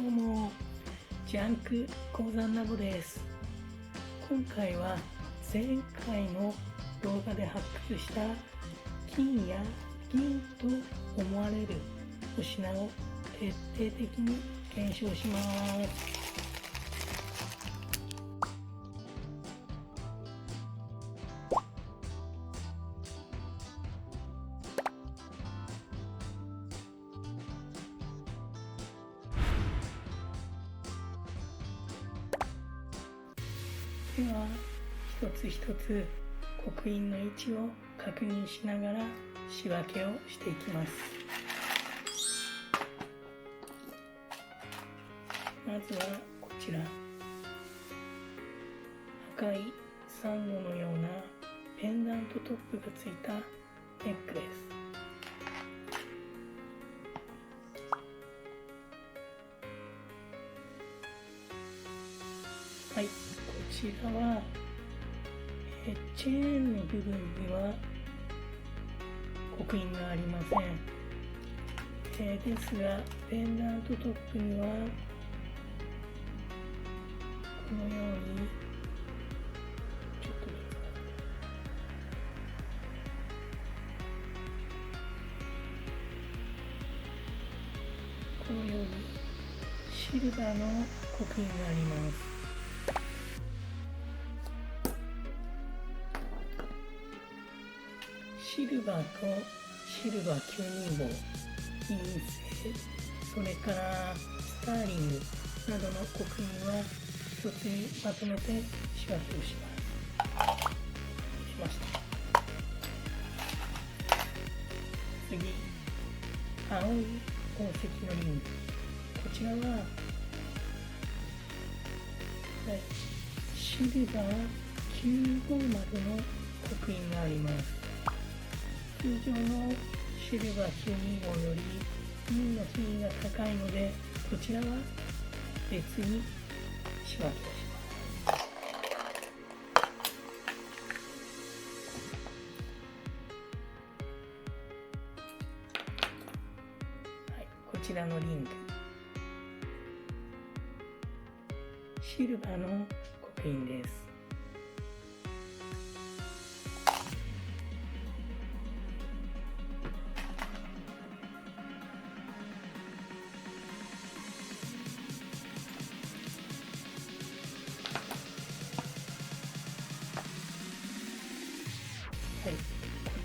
どうも、ジャンク鉱山ラボです。今回は前回の動画で発掘した金や銀と思われるお品を徹底的に検証します。では一つ一つ刻印の位置を確認しながら仕分けをしていきます。まずはこちら、赤いサンゴのようなペンダントトップがついたネックレス。はい、こちらはチェーンの部分には刻印がありません。ですがペンダントトップにはこのようにちょっと見ます。このようにシルバーの刻印があります。シルバーとシルバー9人棒、銀製、それからスターリングなどの刻印は一つにまとめて仕分けをしました。次、青い宝石のリング。こちらは、シルバー950の刻印があります。通常のシルバー925より銀の品位が高いので、こちらは別に仕分けをします。はい、こちらのリング、シルバーの刻印です。はい、こ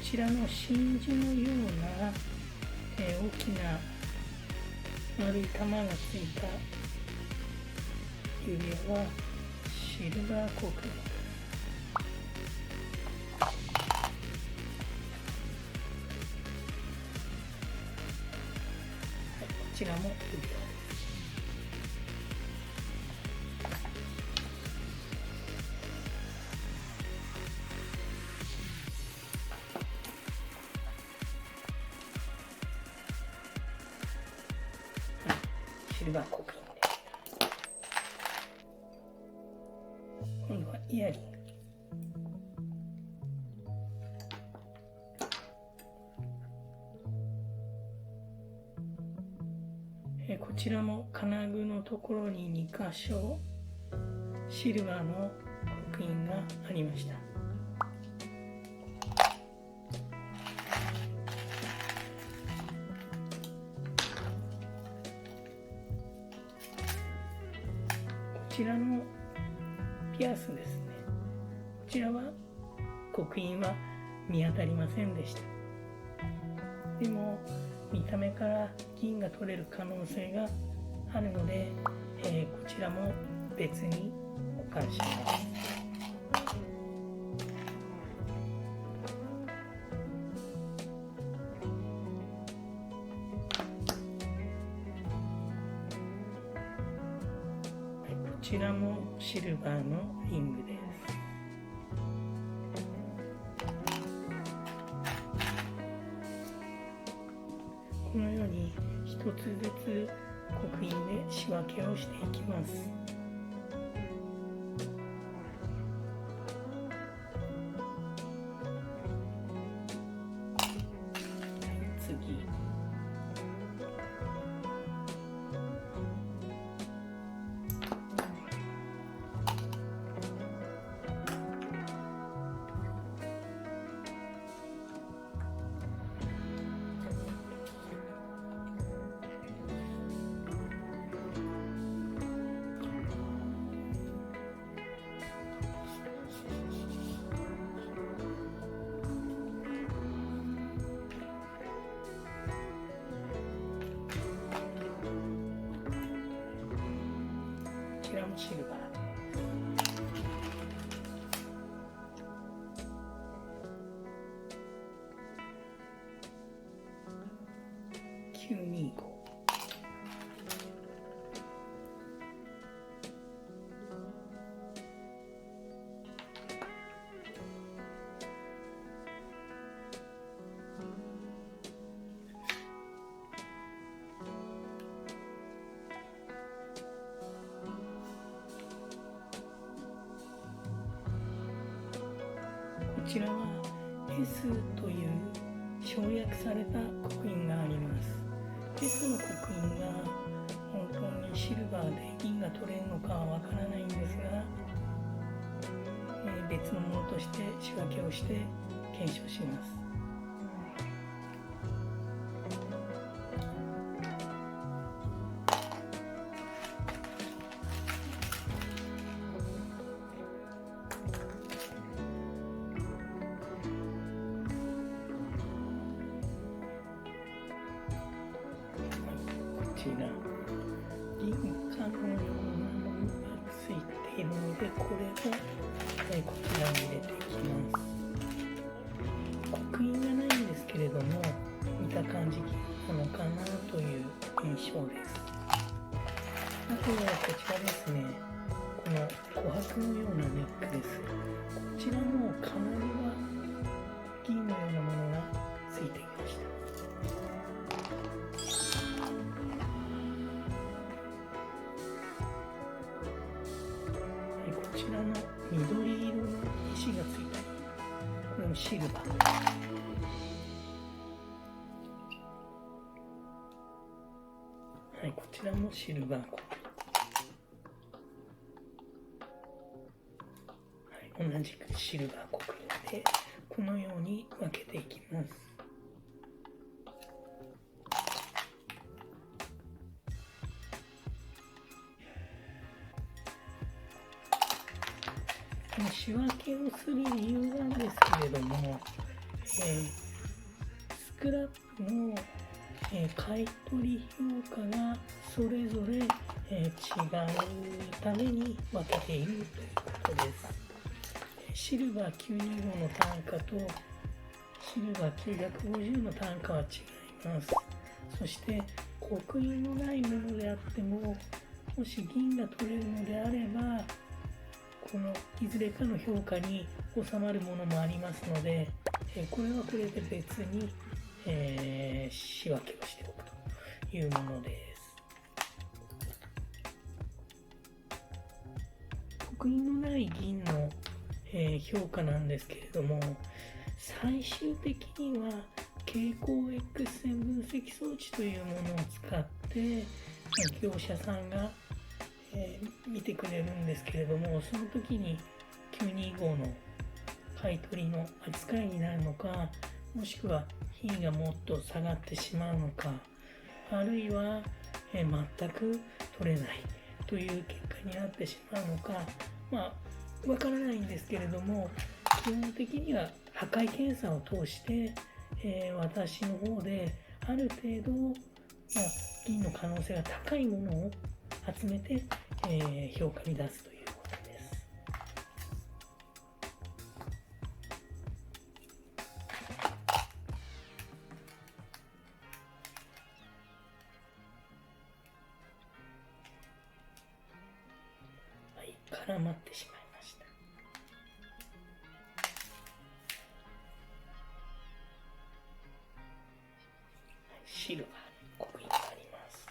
ちらの真珠のような、大きな丸い玉がついた指輪はシルバー刻印です。はい、こちらも指輪です。シルバー刻印です。今度はイヤリング。こちらも金具のところに2箇所シルバーの刻印がありました。こちらのピアスですね。こちらは刻印は見当たりませんでした。でも見た目から銀が取れる可能性があるので、こちらも別に保管します。こちらもシルバーのリングです。このように一つずつ刻印で仕分けをしていきます。次、シルバー925。こちらは S という省略された刻印があります。 S の刻印が本当にシルバーで銀が取れるのかはわからないんですが、別のものとして仕分けをして検証します。銀貨のようなものがついているので、これをこちらに入れていきます。刻印がないんですけれども、見た感じなのかなという印象です。あとはこちらですね、この琥珀のようなネックレス、こちらも金具は銀のようなものがついていました。こちらの緑色の石がついた、これもシルバー。はい、こちらもシルバーコー。はい、同じくシルバー刻印でこのように分けていきます。仕分けをする理由なんですけれども、スクラップの、買取評価がそれぞれ、違うために分けているということです。シルバー925の単価とシルバー950の単価は違います。そして刻印のないものであっても、もし銀が取れるのであれば、このいずれかの評価に収まるものもありますので、これはこれで別に、仕分けをしておくというものです。刻印のない銀の、評価なんですけれども、最終的には蛍光 X 線分析装置というものを使って業者さんが見てくれるんですけれども、その時に925の買い取りの扱いになるのか、もしくは品位がもっと下がってしまうのか、あるいは全く取れないという結果になってしまうのか、わからないんですけれども、基本的には破壊検査を通して、私の方である程度、銀の可能性が高いものを集めて、評価に出すということです。はい、絡まってしまいました。はい、シルバーの刻印があります。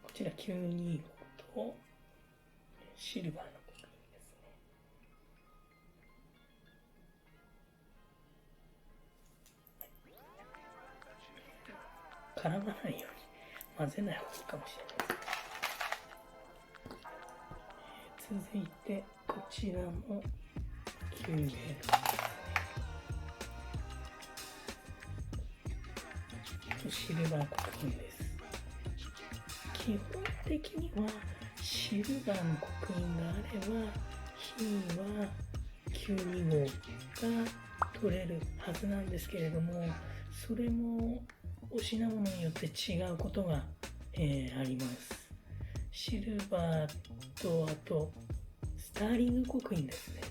こちら925とシルバーの刻印ですね。絡まないように混ぜない方がいいかもしれないです。続いてこちらも926シルバー刻印です。基本的にはシルバーの刻印があれば品は925が取れるはずなんですけれども、それもお品物によって違うことが、あります。シルバーと、あとスターリング刻印ですね。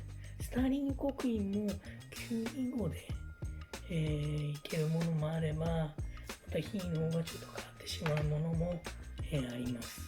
スターリング刻印も925で、いけるものもあれば、また品能がちょっと変わってしまうものも、あります。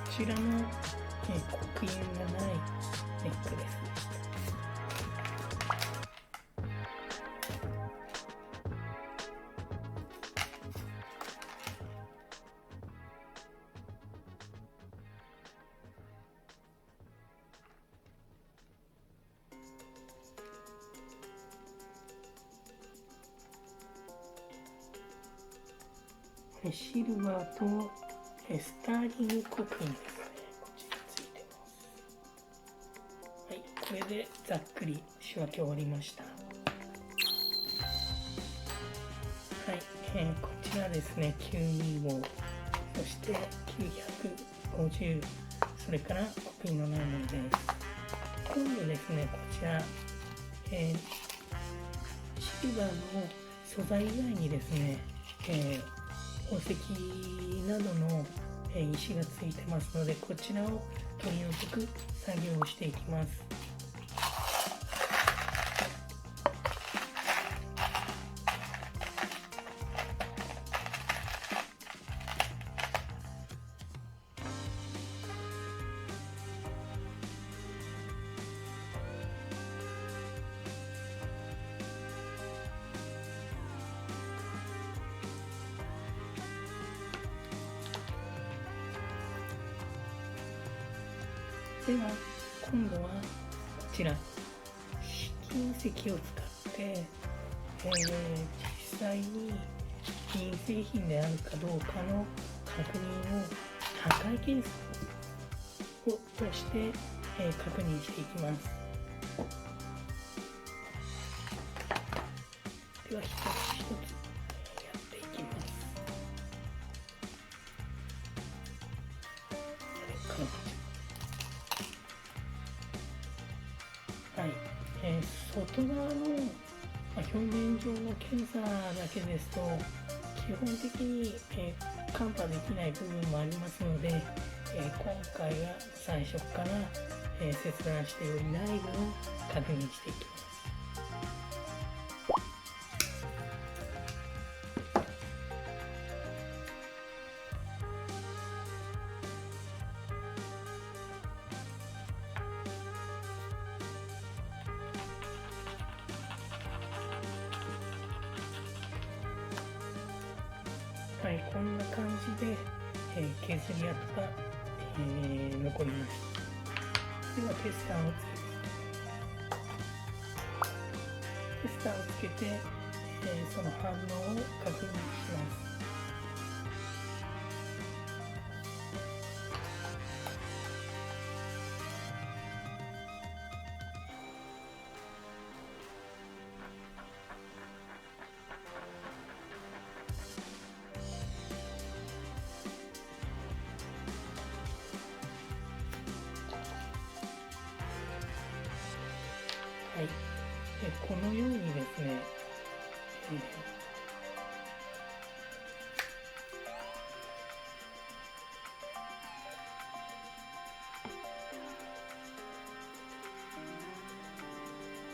こちらの、刻印がないネックレスでした。シルバーとスターリング刻印ですね。こちらついてます。はい、これでざっくり仕分け終わりました。はい、こちらですね、925、そして950、それから刻印のないものです。今度ですね、こちら、シルバーの素材以外にですね、宝石などの石がついてますので、こちらを取り除く作業をしていきます。では今度はこちら金石を使って、実際に金製品であるかどうかの確認を破壊検査を通して、確認していきます。では一つ一つやっていきます。はい、外側の、表面上の検査だけですと基本的に、カンパできない部分もありますので、今回は最初から、切断しており内部を確認していきます。はい、こんな感じで、削り跡が、残ります。ではテスターをつけて、その反応を確認します。はい、このようにですね、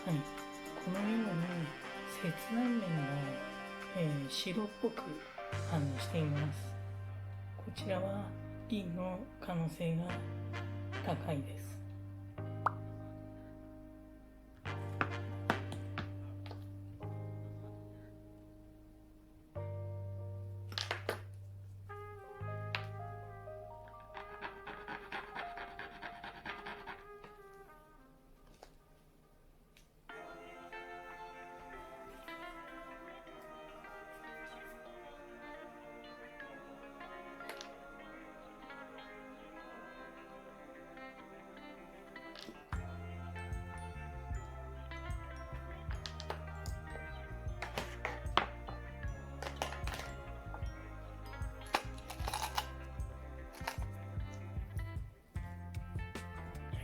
はい、このように切断面が、白っぽく反応しています。こちらは銀の可能性が高いです。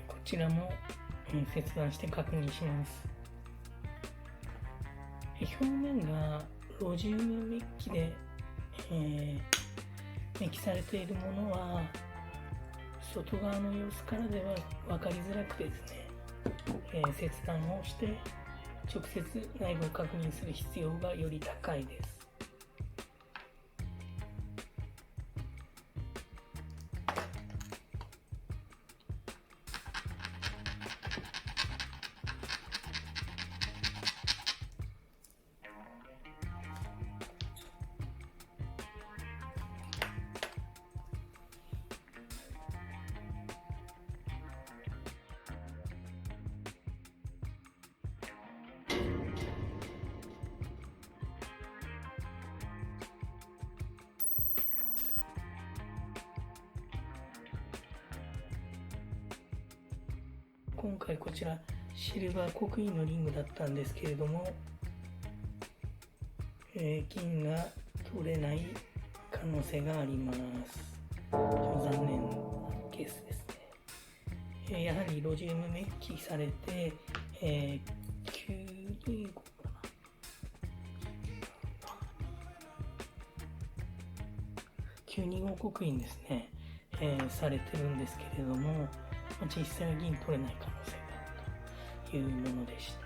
こちらも切断して確認します。表面がロジウムメッキで、メッキされているものは外側の様子からでは分かりづらくてですね、切断をして直接内部を確認する必要がより高いです。今回こちらシルバー刻印のリングだったんですけれども、金が取れない可能性があります。残念なケースですね。やはりロジウムメッキされて、925かな、925刻印ですね、されてるんですけれども、実際は銀取れない可能性があるというものでした。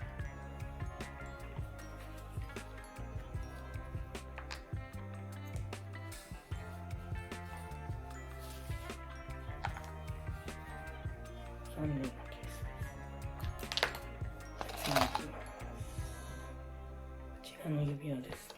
残念なケースです。次に行きます。こちらの指輪ですね。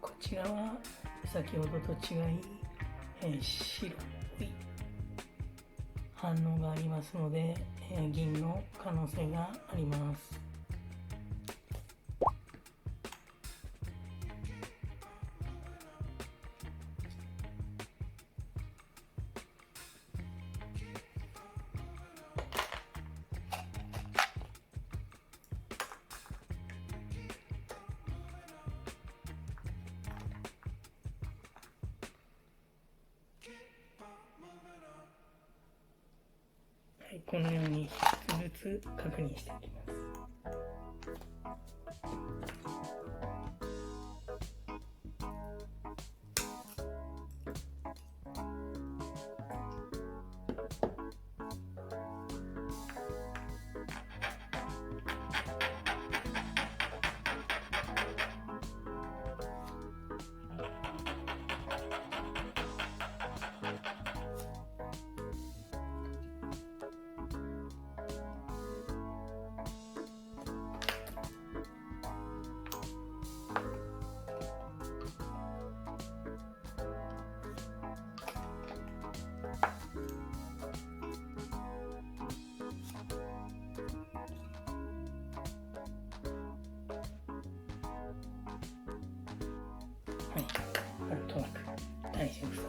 こちらは先ほどと違い、白い反応がありますので、銀の可能性があります。い、このように一つずつ確認していきます。はい、なんとなく大丈夫そうです。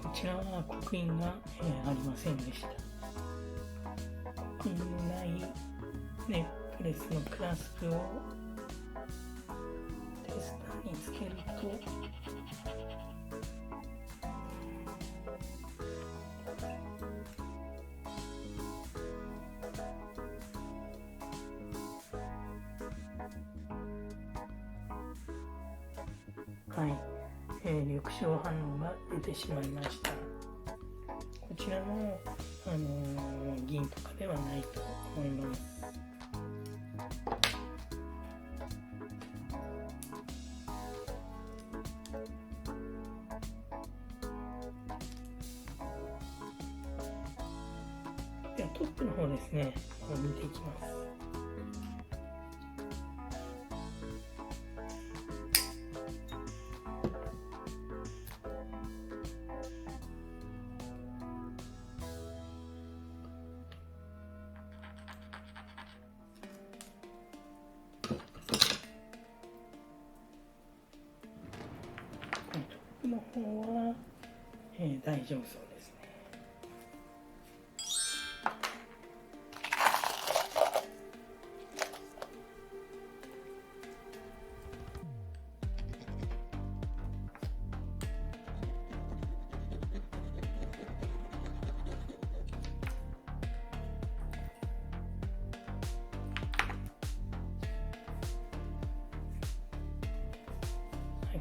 こちらは刻印が、ありませんでした。刻印のないネックレスのクラスプをテスターにつけると、はい、緑青反応が出てしまいました。こちらも、銀とかではないと思います。ではトップの方ですね、見ていきます。トップの方は、大丈夫そうですね。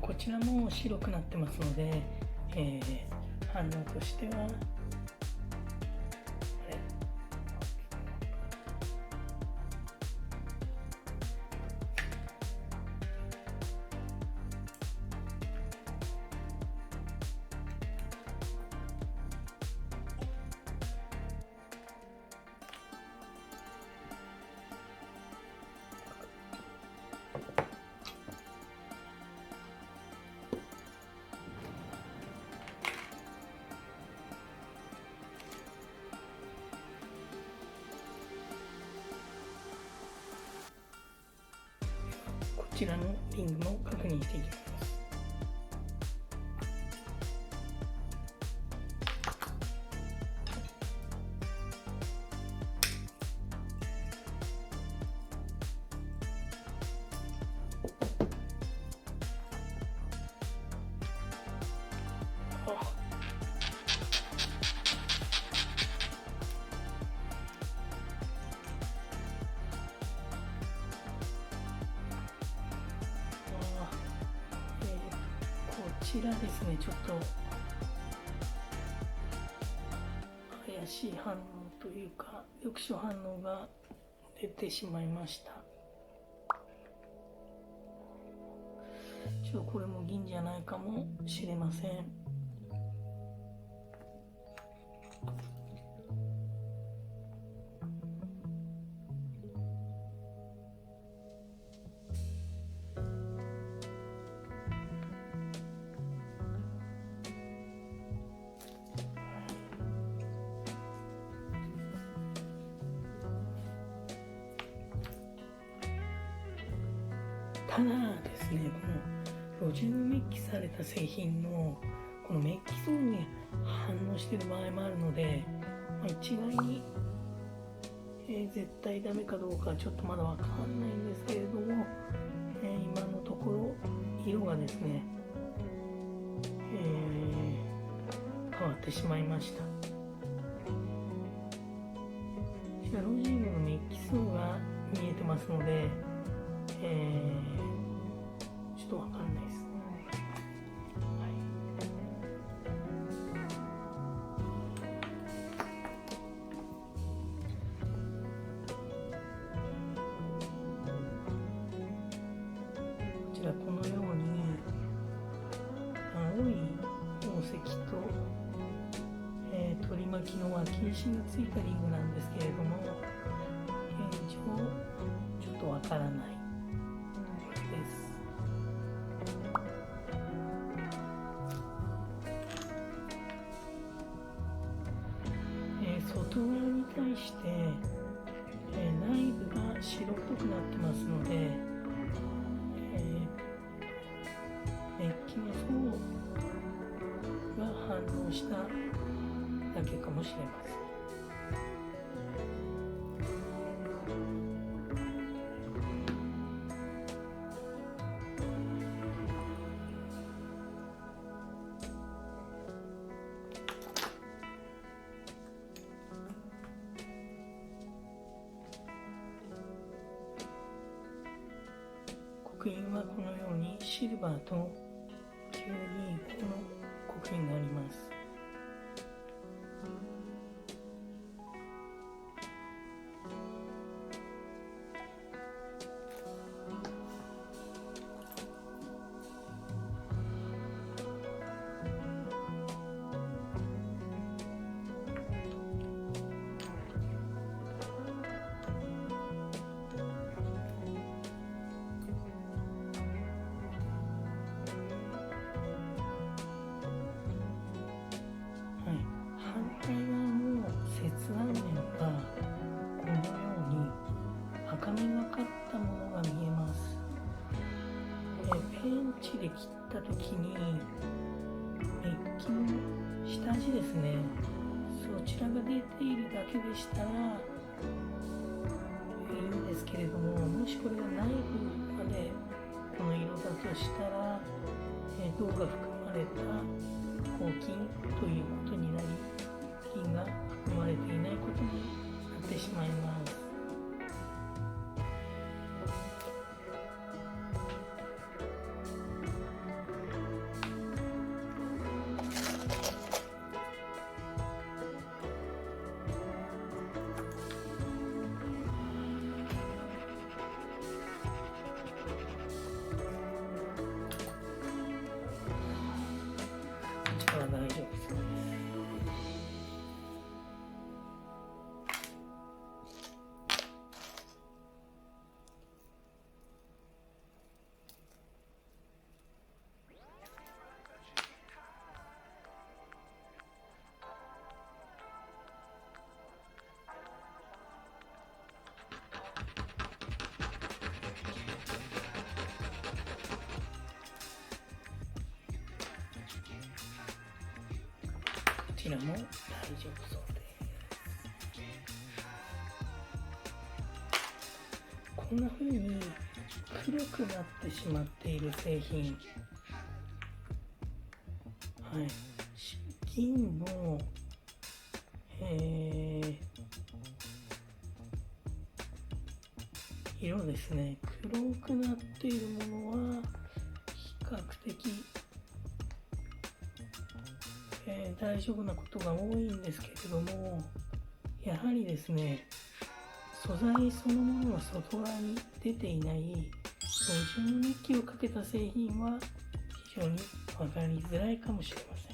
こちらも白くなってますので、反応としてはこちらのリングも確認していきます。こちらですね、ちょっと怪しい反応というか緑青反応が出てしまいました。これも銀じゃないかもしれません。ただですね、この路順メッキされた製品のこのメッキ層に反応している場合もあるので、一概に、絶対ダメかどうかはちょっとまだわかんないんですけれども、今のところ色がですね、変わってしまいました。ロジンのメッキ層が見えてますので、ちょっとわかんないですね。こちらこのように青い宝石と、取り巻きの脇石がついたリングなんですけれども、現状ちょっとわからないです。外側に対して、内部が白っぽくなってますので、メッキの層が反応しただけかもしれません。刻印はこのようにシルバーと925の刻印があります。反対側の切断面がこのように赤みがかったものが見えます。ペンチで切った時にメッキの下地ですね、そちらが出ているだけでしたらいいんですけれども、もしこれが内部までこの色だとしたら、銅が含まれた合金ということになり、銀が含まれていないことになってしまいます。こちらは大丈夫ですね。こちらも大丈夫そうです。こんな風に黒くなってしまっている製品、銀の、色ですね、黒くなっているものは比較的大丈夫なことが多いんですけれども、やはりですね、素材そのものが外側に出ていない標準メッキをかけた製品は非常に分かりづらいかもしれません。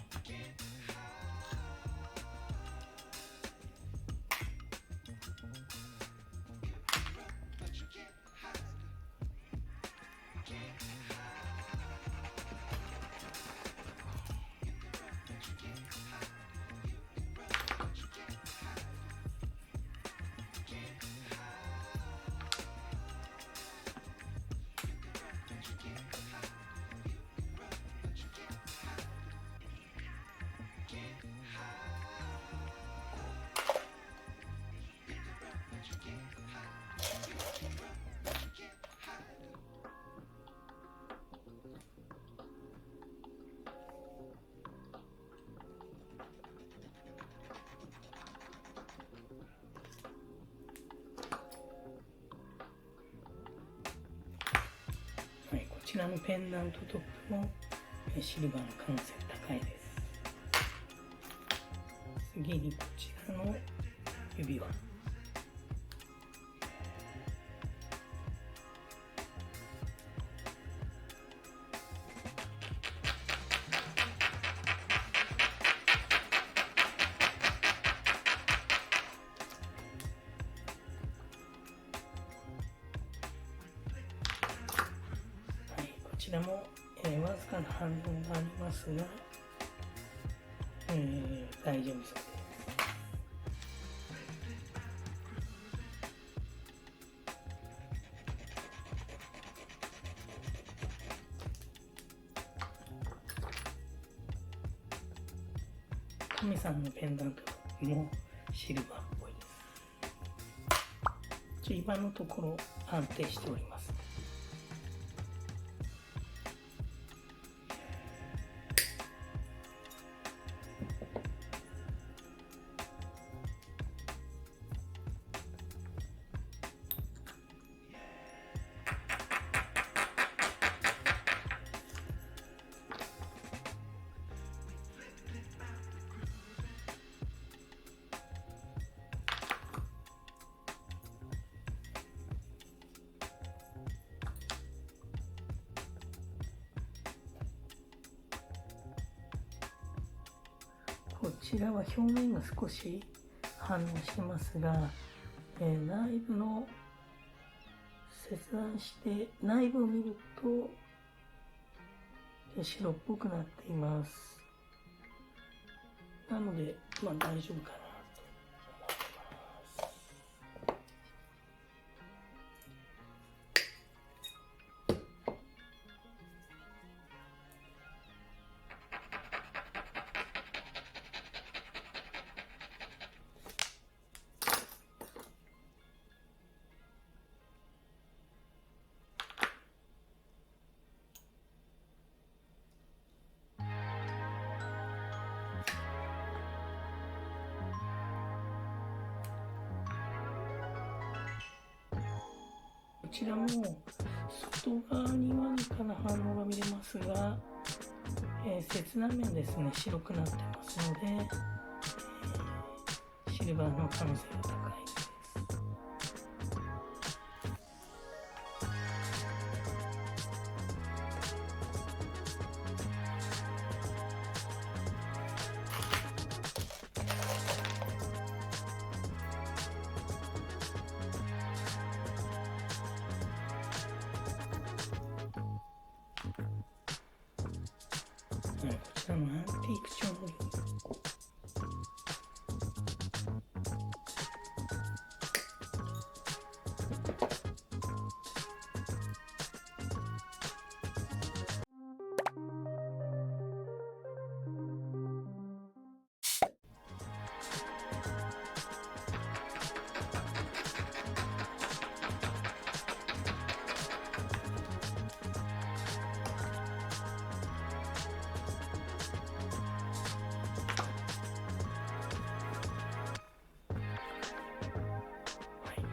ちらのペンダントトップもシルバーの可能性が高いです。次にこちらの指輪、こちらも、わずかな反応がありますが、大丈夫そうです。トミさんのペンダントもシルバーっぽいです。今のところ安定しております。こちらは表面が少し反応してますが、内部の切断して内部を見ると白っぽくなっています。なので、大丈夫かなと思ってます。こちらも外側にわずかな反応が見れますが、切断面ですね、白くなってますので、シルバーの可能性が高いです。こちらのアンティーク調のリング、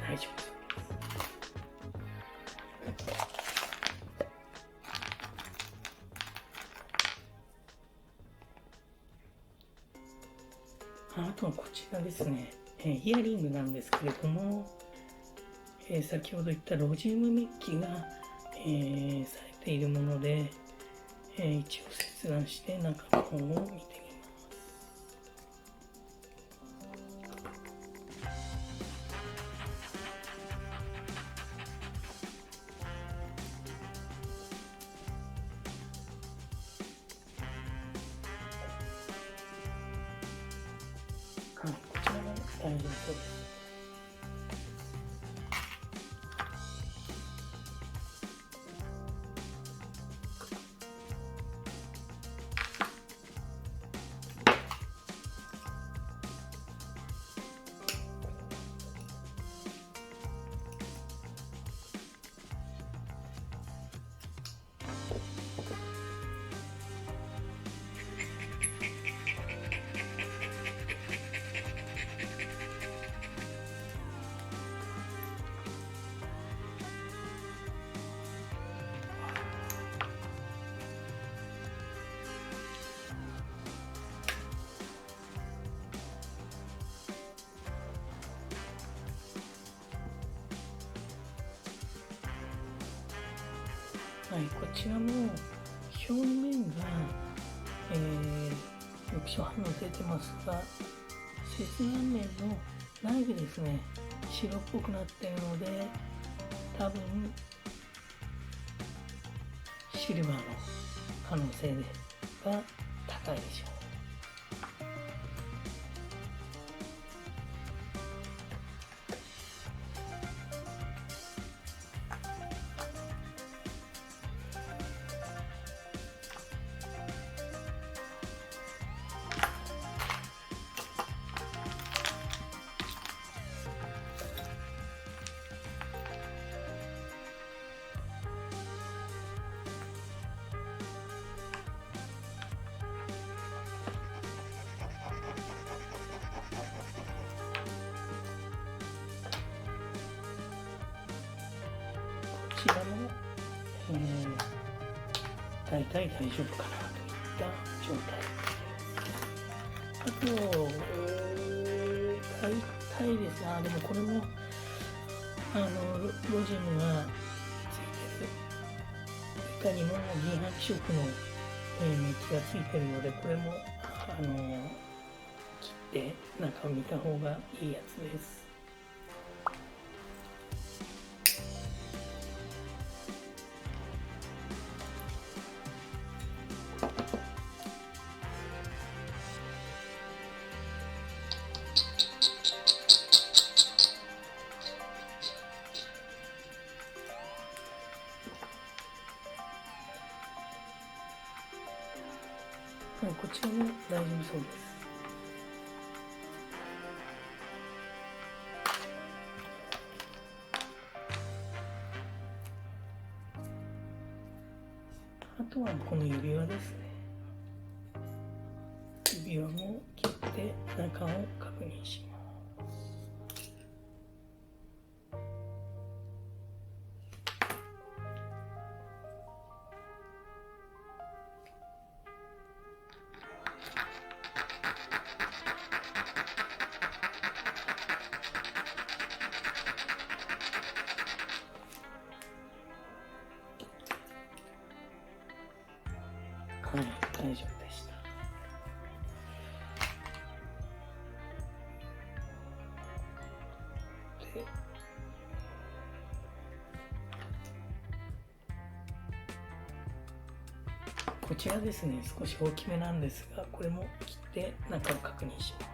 大丈夫です。あとはこちらですね、イヤリングなんですけれども、先ほど言ったロジウムメッキが、されているもので、一応切断して中の方を見てみます。こちらも大丈夫そうです。こちらも表面が、緑色反応出てますが、接眼面の内部ですね、白っぽくなっているので、多分シルバーの可能性が高いでしょう。こちらも、大体大丈夫かなといった状態。あと、大体ですね、でもこれもロジンがついてる。いかにも銀白色のメッキがついてるので、これも切って中を見た方がいいやつです。こちらも大丈夫そうです。あとはこの指輪ですね。指輪も切って中を確認します。はい、大丈夫でした。で、こちらですね、少し大きめなんですが、これも切って中を確認します。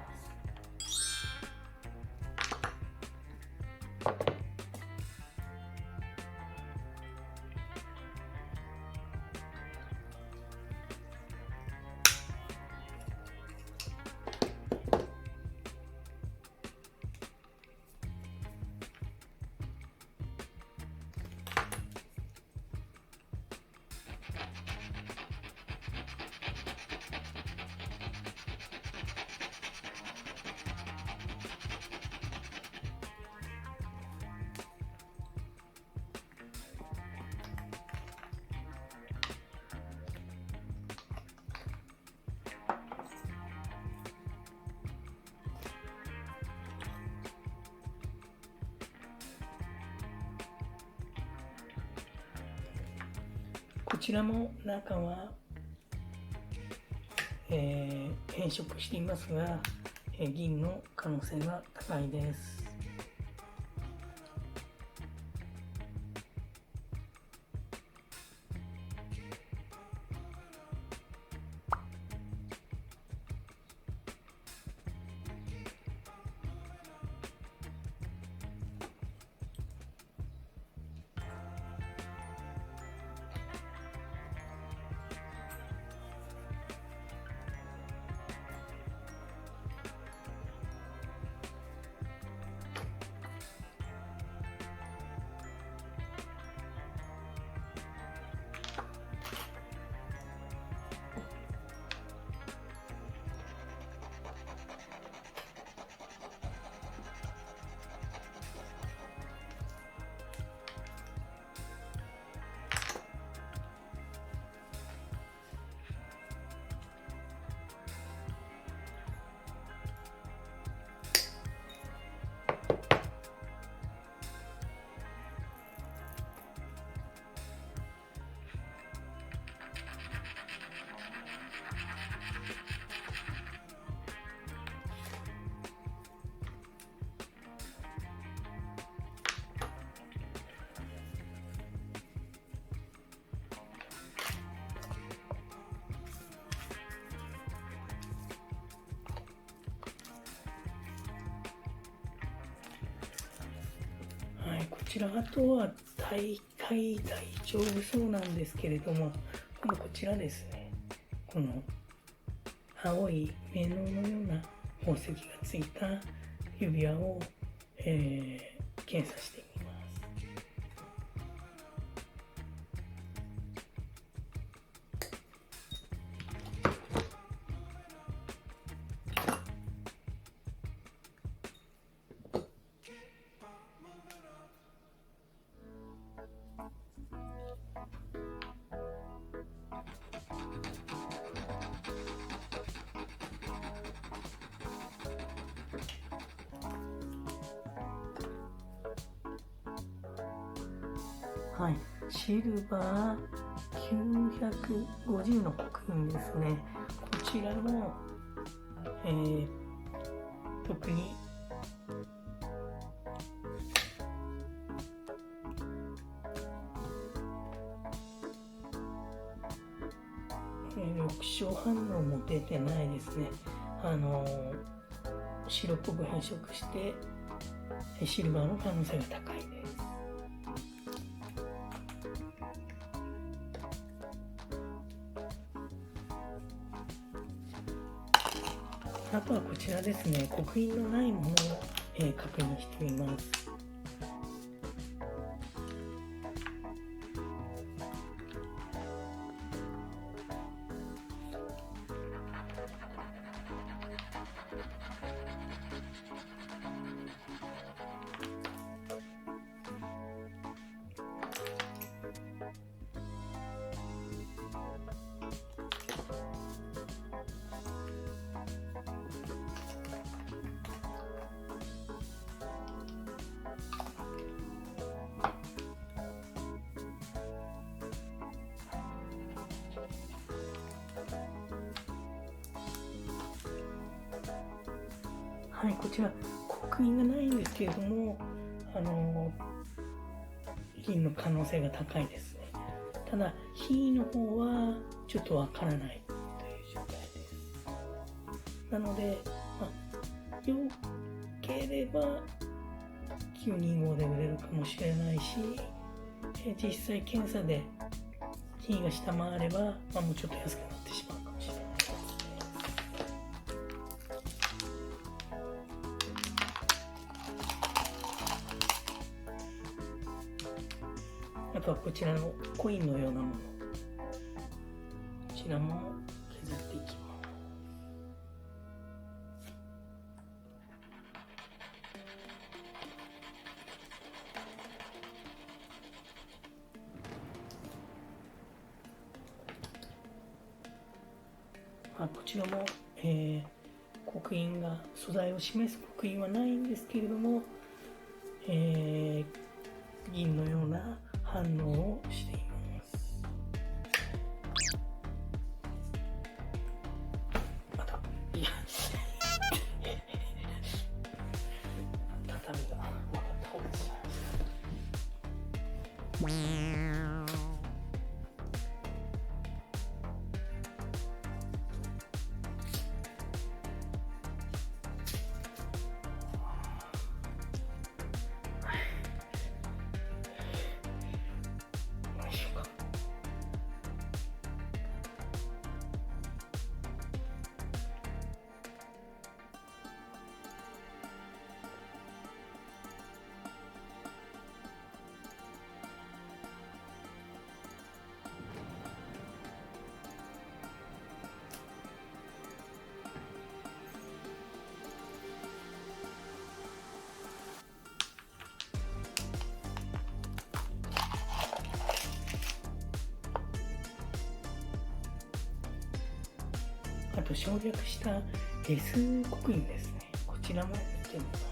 こちらも中は、変色していますが、銀の可能性が高いです。こちらあとは大丈夫そうなんですけれども、今度こちらですね、この青い目のような宝石がついた指輪を、検査してみます。はい、シルバー950の刻印ですね。こちらも、特に緑青反応も出てないですね。白っぽく変色してシルバーの可能性が高いです。あとはこちらですね、刻印のないものを、確認してみます。はい、こちら刻印がないんですけれども、銀の可能性が高いですね。ただ、火の方はちょっとわからないという状態です。なので、良ければ925で売れるかもしれないし、実際検査で金が下回れば、もうちょっと安くなってしまうかもしれない。あとはこちらのコインのようなもの、こちらも削っていきます。こちらも、刻印が素材を示す刻印はないんですけれども、銀のような反応をしています。また、いや、畳がまた倒れてしまいました。あと省略した S 刻印ですね。こちらも見てみます。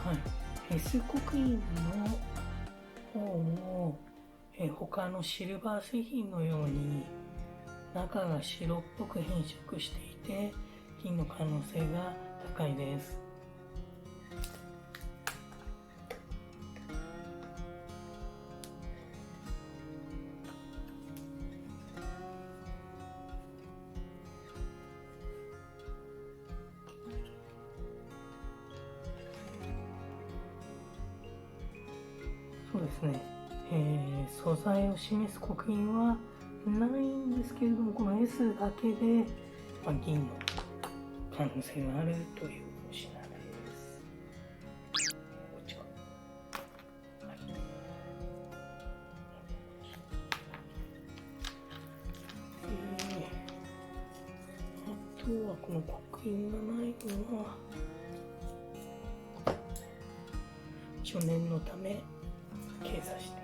はい、S 刻印の方も、他のシルバー製品のように中が白っぽく変色していて金の可能性が高いです。そうですね、素材を示す刻印はないんですけれども、この S だけで、銀の可能性があるという品です。こっちか。はい。あとはこの刻印がないのは書念のため掲載している。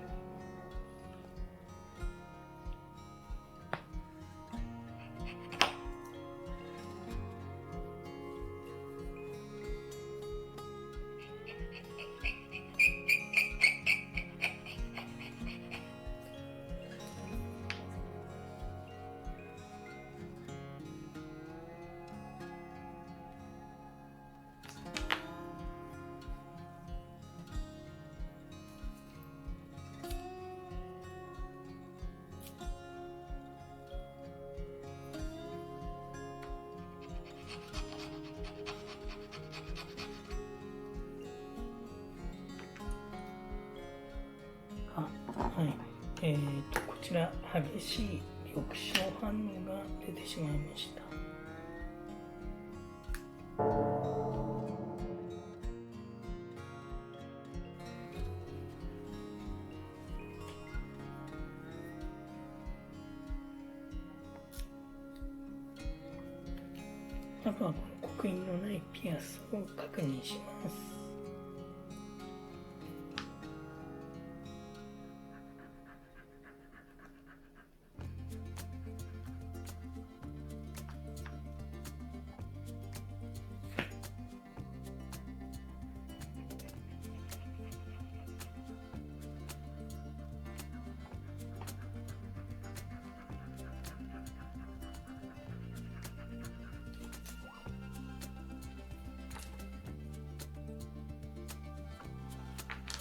はい、こちら激しい緑青反応が出てしまいました。あとはこの刻印のないピアスを確認します。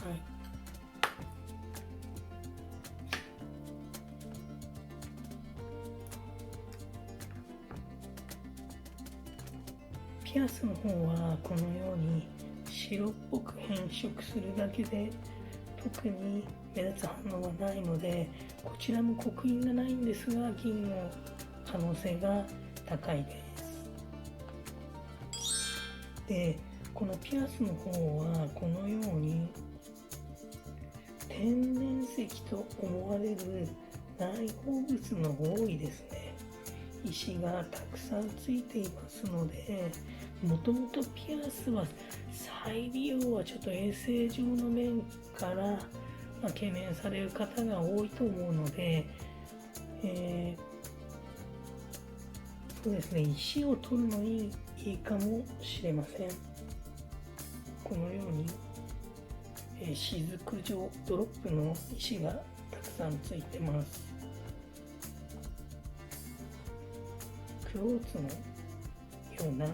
はい、ピアスの方はこのように白っぽく変色するだけで特に目立つ反応はないので、こちらも刻印がないんですが銀の可能性が高いです。で、このピアスの方はこのように天然石と思われる内包物の多いですね、石がたくさんついていますので、もともとピアスは再利用はちょっと衛生上の面から、懸念される方が多いと思うので、そうですね、石を取るのにいいかもしれません。このように雫状ドロップの石がたくさんついてます。クローツのような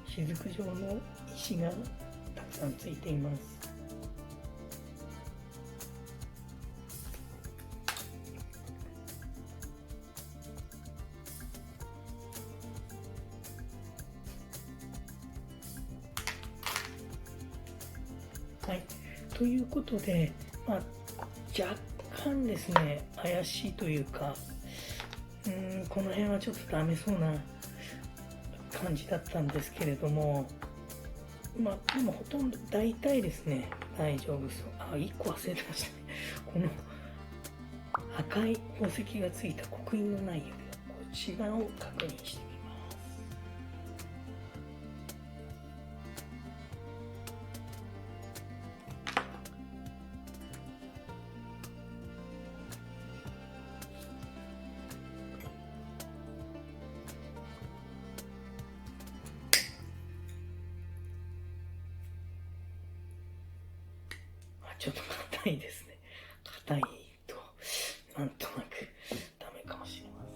雫状の石がたくさんついています。はい、ということで、若干ですね、怪しいというか、この辺はちょっとダメそうな感じだったんですけれども、でもほとんど大体ですね、大丈夫そう。1個忘れてましたね。この赤い宝石がついた刻印のない指輪、こちらを確認してみます。ちょっと硬いですね。硬いとなんとなくダメかもしれません。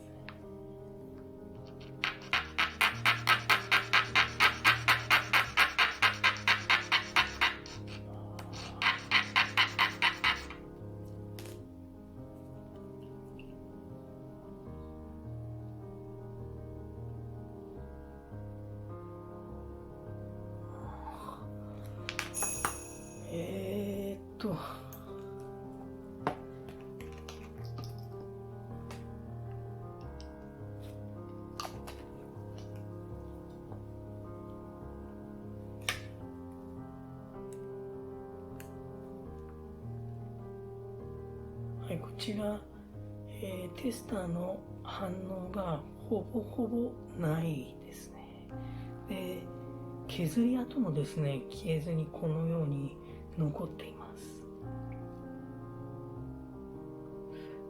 はい、こちら、テスターの反応がほぼないですね。で、削り跡もですね、消えずにこのように残っています。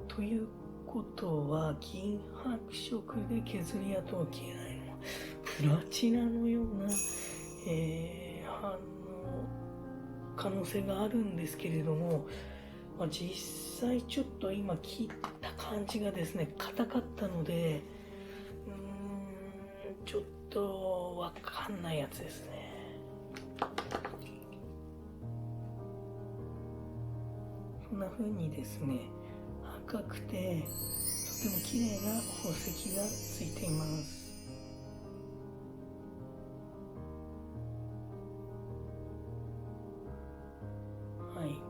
ということは、銀白色で削り跡が消えないのは、プラチナのような、反応可能性があるんですけれども、実際ちょっと今切った感じがですね、硬かったので、ちょっとわかんないやつですね。こんな風にですね、赤くてとても綺麗な宝石がついています。はい。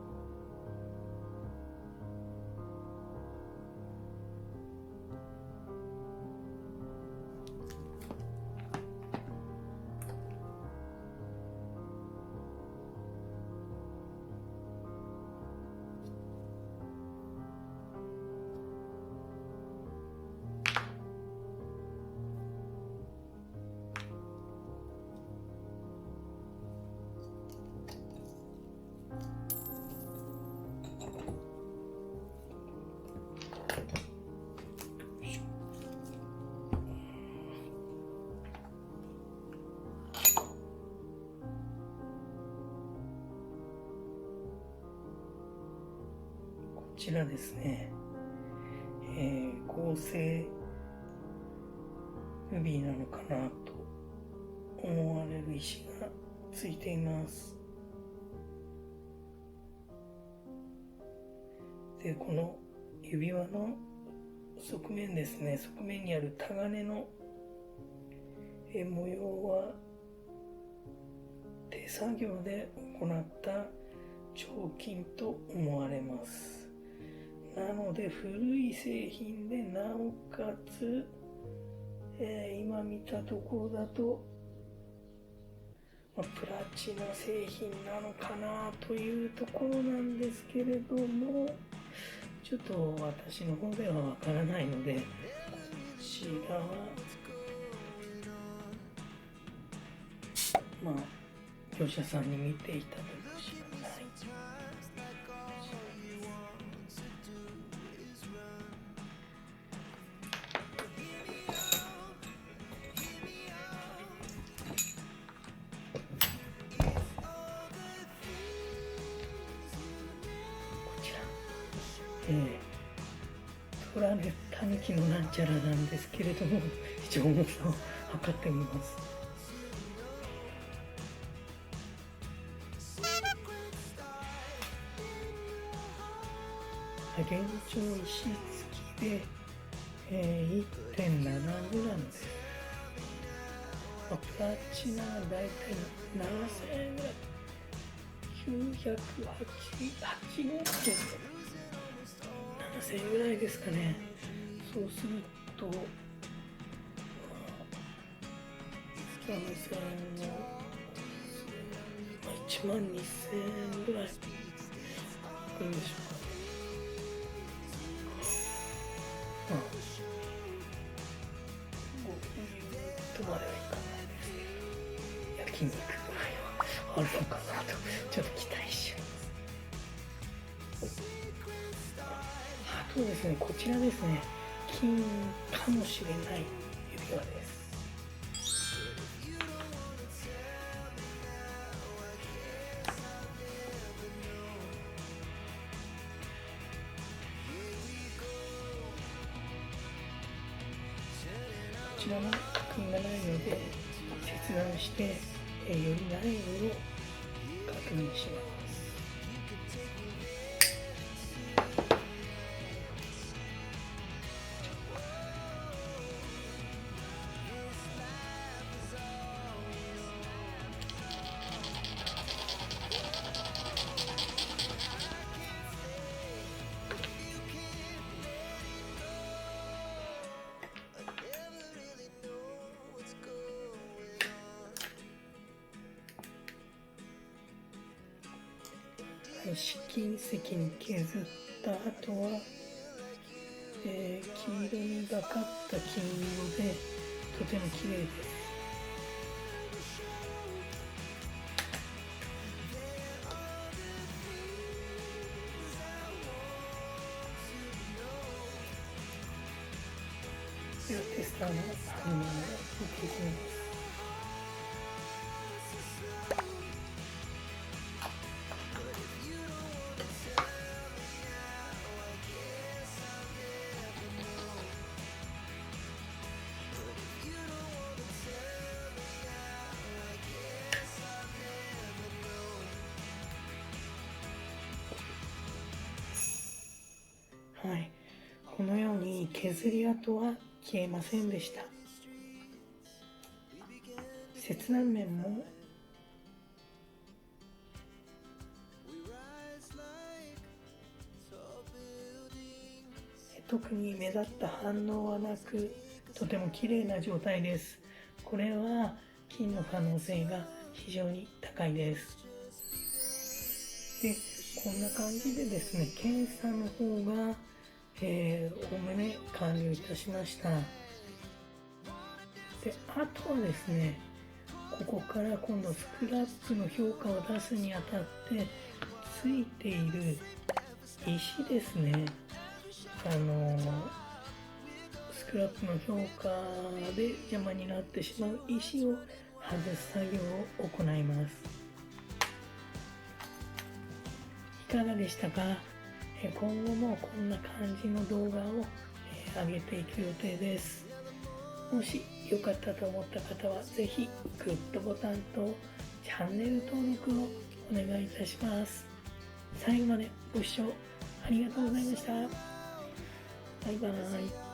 こちらですね、合成ルビーなのかなと思われる石がついています。で、この指輪の側面ですね、側面にあるタガネの模様は手作業で行った彫金と思われます。なので古い製品で、なおかつ、今見たところだと、プラチナ製品なのかなというところなんですけれども、ちょっと私の方ではわからないので、こちらは業者さんに見ていただくしかない。トラネタヌキのなんちゃらなんですけれども、一応重さを測ってみます。現状石付きで、1.7g です。プラチナはだいたい7000円ぐらい、908円7000円ぐらいですかね。そうすると、3000円の1万2000円ぐらいいくんでしょうか。とまではいかないですけど、焼肉ぐらいはあるのかなとちょっと期待します。あとですね、こちらですね、金かもしれない指輪です。こちらも金がないので切断して、より内部を確認します。試金石に削った後は、黄色みがかった金色でとても綺麗です。ではテスターの反応を見ていきます。はい、このように削り跡は消えませんでした。切断面も特に目立った反応はなく、とても綺麗な状態です。これは金の可能性が非常に高いです。で、こんな感じでですね、検査の方がおおむね完了いたしました。で、あとはですね、ここから今度スクラップの評価を出すにあたってついている石ですね、スクラップの評価で邪魔になってしまう石を外す作業を行います。いかがでしたか？今後もこんな感じの動画を上げていく予定です。もし良かったと思った方はぜひグッドボタンとチャンネル登録をお願いいたします。最後までご視聴ありがとうございました。バイバーイ。